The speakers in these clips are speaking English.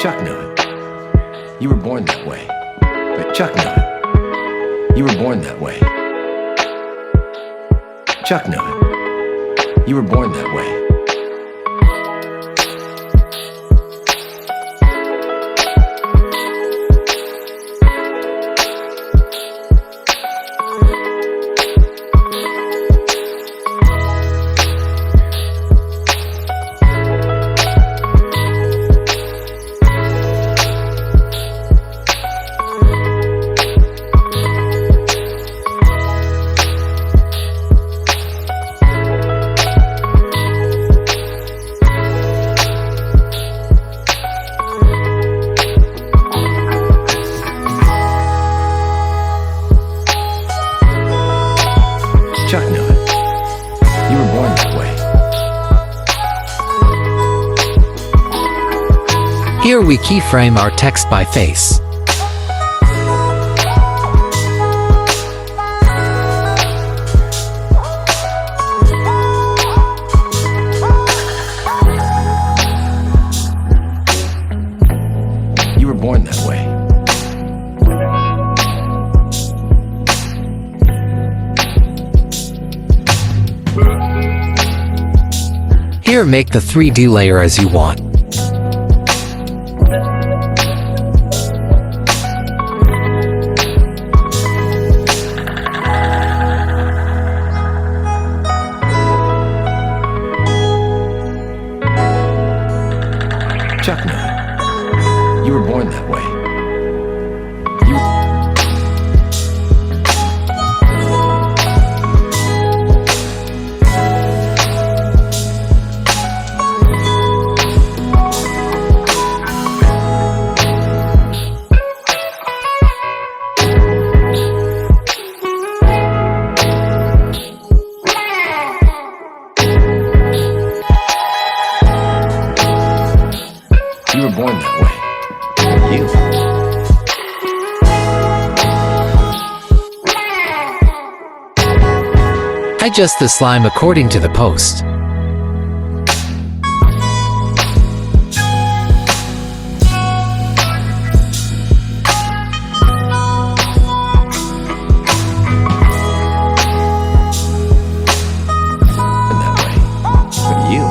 Chuck knew it. You were born that way. But Chuck knew it. You were born that way. Chuck knew it. You were born that way. Chuck knew it. You were born that way. Here we keyframe our text by face. You were born that way. Here, make the 3D layer as you want. Chuck knew it. You were born that way. You were born that way. You. Adjust the slime according to the post. In that way. For you.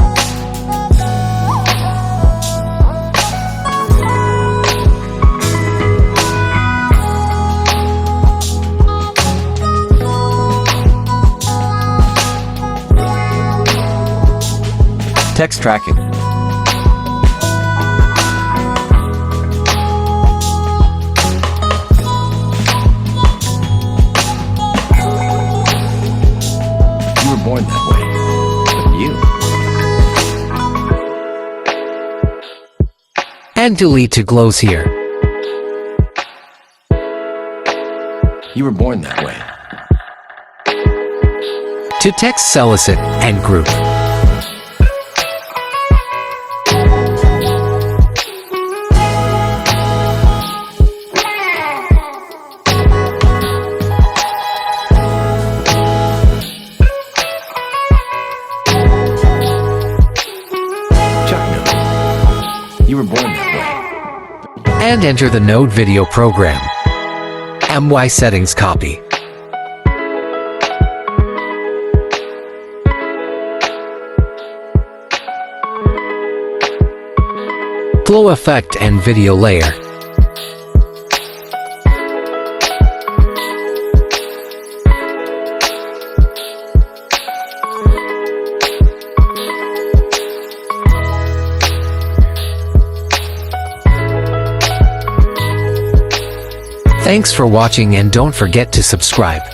Text tracking. You were born that way. But you. And delete to glows here. You were born that way. To text solicit and group. You were born that way. And enter the Node video program. MY settings copy. Flow effect and video layer. Thanks for watching and don't forget to subscribe.